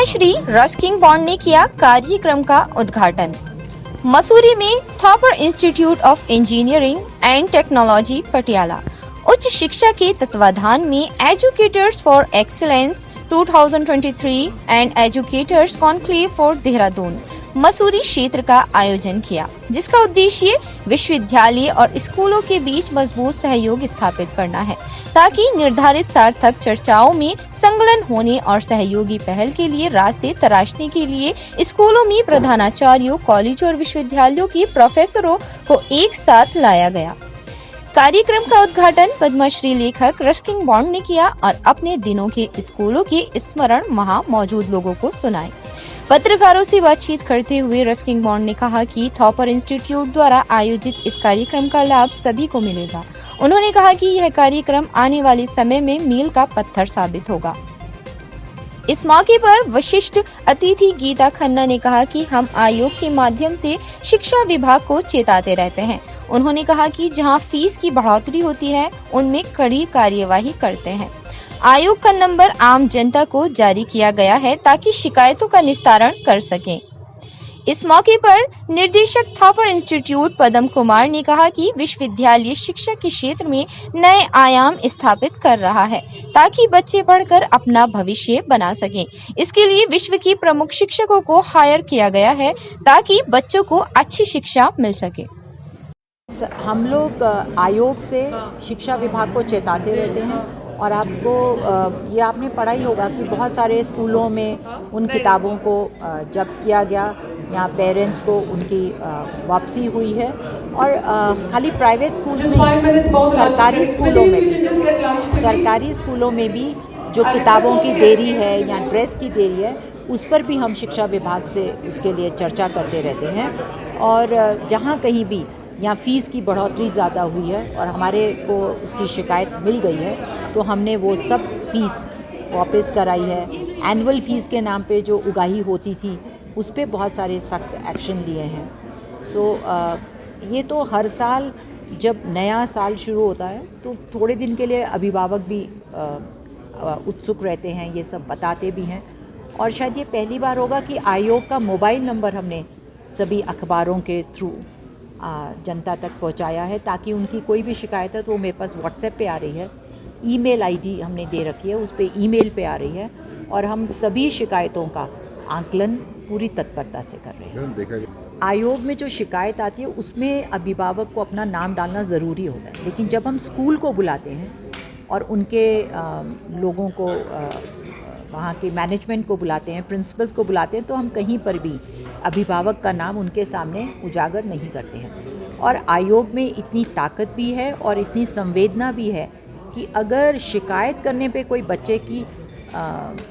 Padmashri Ruskin bond ने किया कार्यक्रम का उद्घाटन। मसूरी में Thapar Institute of Engineering and Technology Patiala उच्च शिक्षा के तत्वाधान में educators for excellence 2023 and educators conclave for Dehradun Mussoorie क्षेत्र का आयोजन किया, जिसका उद्देश्य विश्वविद्यालय और स्कूलों के बीच मजबूत सहयोग स्थापित करना है, ताकि निर्धारित सार्थक चर्चाओं में संलग्न होने और सहयोगी पहल के लिए रास्ते तराशने के लिए स्कूलों में प्रधानाचार्यों, कॉलेजों और विश्वविद्यालयों के प्रोफेसरों को एक साथ लाया गया। कार्यक्रम का उद्घाटन पद्मश्री लेखक रस्किन बॉन्ड ने किया और अपने दिनों के स्कूलों के स्मरण वहां मौजूद लोगों को सुनाए। पत्रकारों से बातचीत करते हुए रस्किन बॉन्ड ने कहा कि थॉपर इंस्टीट्यूट द्वारा आयोजित इस कार्यक्रम का लाभ सभी को मिलेगा। उन्होंने कहा कि यह कार्यक्रम आने वाले समय में मील का पत्थर साबित होगा। इस मौके पर विशिष्ट अतिथि गीता खन्ना ने कहा कि हम आयोग के माध्यम से शिक्षा विभाग को चेताते रहते हैं। उन्होंने कहा कि जहां फीस की बढ़ोतरी होती है, उनमें कड़ी कार्यवाही करते हैं। आयोग का नंबर आम जनता को जारी किया गया है ताकि शिकायतों का निस्तारण कर सकें। इस मौके पर निर्देशक थॉपर इंस्टीट्यूट पदम कुमार ने कहा कि विश्वविद्यालय शिक्षा के क्षेत्र में नए आयाम स्थापित कर रहा है, ताकि बच्चे पढ़कर अपना भविष्य बना सकें। इसके लिए विश्व के प्रमुख शिक्षकों को हायर किया गया है, ताकि बच्चों को अच्छी शिक्षा मिल सके। हम लोग आयोग से शिक्षा विभाग को चेताते रहते हैं और आपको ये आपने पढ़ा ही होगा कि बहुत सारे स्कूलों में उन किताबों को जब्त किया गया या पेरेंट्स को उनकी वापसी हुई है। और खाली प्राइवेट स्कूल में, सरकारी स्कूलों में भी जो किताबों की देरी है या ड्रेस की देरी है, उस पर भी हम शिक्षा विभाग से उसके लिए चर्चा करते रहते हैं। और जहाँ कहीं भी या फ़ीस की बढ़ोतरी ज़्यादा हुई है और हमारे को उसकी शिकायत मिल गई है, तो हमने वो सब फ़ीस वापस कराई है। एनुअल फ़ीस के नाम पे जो उगाही होती थी, उस पे बहुत सारे सख्त एक्शन लिए हैं। ये तो हर साल जब नया साल शुरू होता है, तो थोड़े दिन के लिए अभिभावक भी उत्सुक रहते हैं, ये सब बताते भी हैं। और शायद ये पहली बार होगा कि आयोग का मोबाइल नंबर हमने सभी अखबारों के थ्रू जनता तक पहुंचाया है, ताकि उनकी कोई भी शिकायत है तो वो मेरे पास व्हाट्सएप पे आ रही है। ईमेल आईडी हमने दे रखी है, उस पे ईमेल पे आ रही है और हम सभी शिकायतों का आकलन पूरी तत्परता से कर रहे हैं। आयोग में जो शिकायत आती है उसमें अभिभावक को अपना नाम डालना ज़रूरी होता है, लेकिन जब हम स्कूल को बुलाते हैं और उनके लोगों को वहाँ के मैनेजमेंट को बुलाते हैं, प्रिंसिपल्स को बुलाते हैं, तो हम कहीं पर भी अभिभावक का नाम उनके सामने उजागर नहीं करते हैं। और आयोग में इतनी ताकत भी है और इतनी संवेदना भी है कि अगर शिकायत करने पे कोई बच्चे की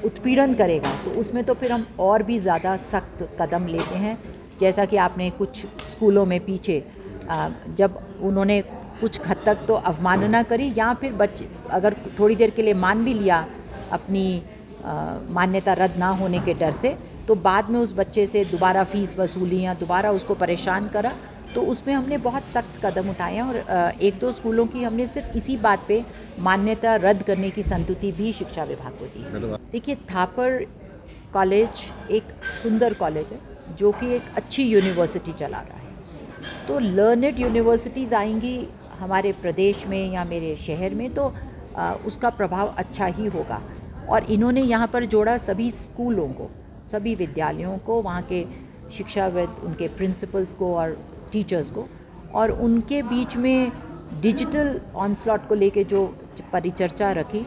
उत्पीड़न करेगा, तो उसमें तो फिर हम और भी ज़्यादा सख्त कदम लेते हैं। जैसा कि आपने कुछ स्कूलों में पीछे जब उन्होंने कुछ हद तक तो अवमानना करी, या फिर बच्चे अगर थोड़ी देर के लिए मान भी लिया अपनी मान्यता रद्द ना होने के डर से, तो बाद में उस बच्चे से दोबारा फ़ीस वसूली या दोबारा उसको परेशान करा, तो उसमें हमने बहुत सख्त कदम उठाए हैं। और एक दो स्कूलों की हमने सिर्फ इसी बात पे मान्यता रद्द करने की संतुति भी शिक्षा विभाग को दी। देखिए, थापर कॉलेज एक सुंदर कॉलेज है जो कि एक अच्छी यूनिवर्सिटी चला रहा है। तो लर्नेड यूनिवर्सिटीज़ आएंगी हमारे प्रदेश में या मेरे शहर में, तो उसका प्रभाव अच्छा ही होगा। और इन्होंने यहाँ पर जोड़ा सभी स्कूलों को, सभी विद्यालयों को, वहाँ के शिक्षाविद, उनके प्रिंसिपल्स को और टीचर्स को, और उनके बीच में डिजिटल ऑनस्लॉट को लेके जो परिचर्चा रखी,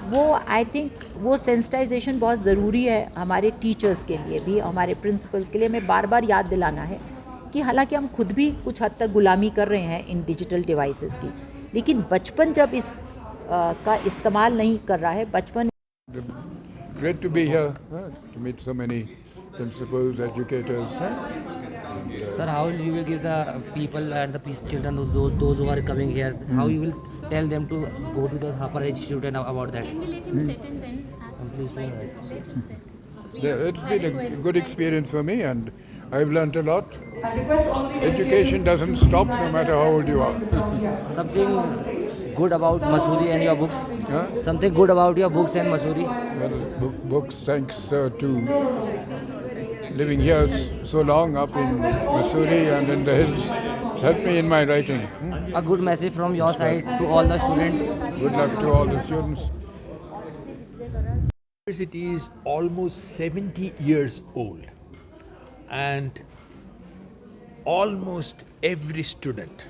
वो आई थिंक वो सेंसिटाइजेशन बहुत ज़रूरी है हमारे टीचर्स के लिए भी, हमारे प्रिंसिपल्स के लिए। हमें बार बार याद दिलाना है कि हालांकि हम खुद भी कुछ हद तक गुलामी कर रहे हैं इन डिजिटल डिवाइसेस की, लेकिन बचपन जब इस का इस्तेमाल नहीं कर रहा है, बचपन। Great to be here, to meet so many principals, educators. Sir, how you will give the people and the children, those who are coming here, how you will tell them to go to the Harper Institute and about that? Can we let him sit and then ask him? Please, Let him sit. It's been a good experience for me, and I've learnt a lot. Education doesn't stop no matter how old you are. something good about Mussoorie and your books? Huh? Something good about your books and Mussoorie? Well, books, thanks to living here so long up in Missouri and in the hills, it's helped me in my writing. A good message from your side to all the students. Good luck to all the students. University is almost 70 years old, and almost every student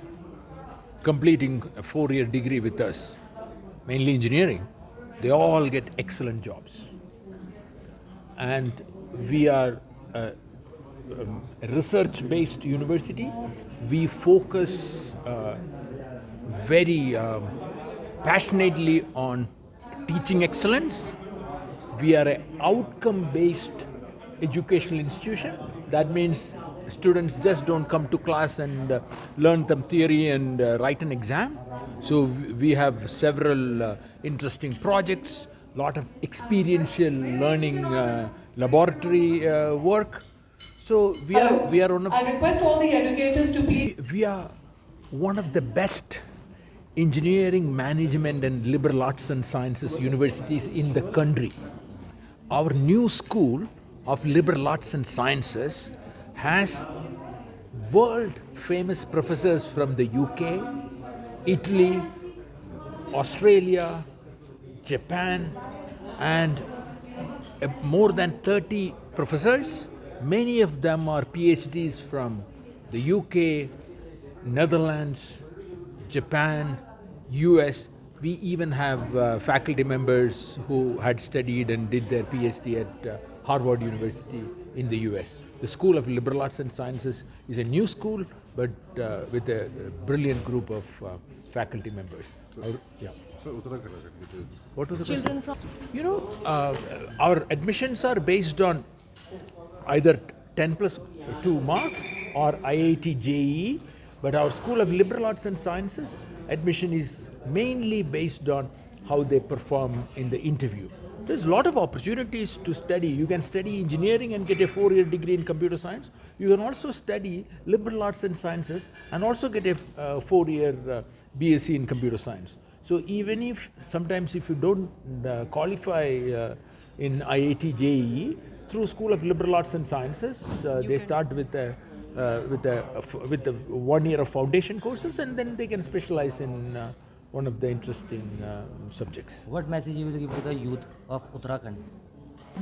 completing a 4-year degree with us, mainly engineering, they all get excellent jobs. And we are a research-based university. We focus very passionately on teaching excellence. We are an outcome-based educational institution. That means students just don't come to class and learn some theory and write an exam. So we have several interesting projects, lot of experiential learning, laboratory work. So we are one of I request all the educators to please. we are one of the best engineering, management and liberal arts and sciences universities in the country. Our new school of liberal arts and sciences has world famous professors from the UK, Italy, Australia, Japan, and more than 30 professors. Many of them are PhDs from the UK, Netherlands, Japan, US. We even have faculty members who had studied and did their PhD at Harvard University in the US. The School of Liberal Arts and Sciences is a new school, but with a brilliant group of faculty members. Yeah. What was the question? You know, our admissions are based on either 10+2 marks or IIT JEE, but our School of Liberal Arts and Sciences admission is mainly based on how they perform in the interview. There's a lot of opportunities to study. You can study engineering and get a 4-year degree in computer science. You can also study liberal arts and sciences and also get a 4-year BSc in computer science. So even if sometimes if you don't qualify in IIT JEE, through School of Liberal Arts and Sciences, they start with a 1 year of foundation courses, and then they can specialize in one of the interesting subjects. What message you will give to the youth of Uttarakhand?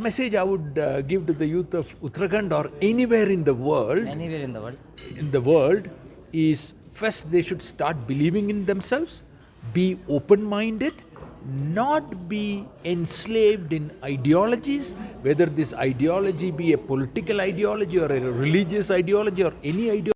Message I would give to the youth of Uttarakhand or anywhere in the world, Anywhere in the world, is first they should start believing in themselves, be open-minded, not be enslaved in ideologies, whether this ideology be a political ideology or a religious ideology or any ideology.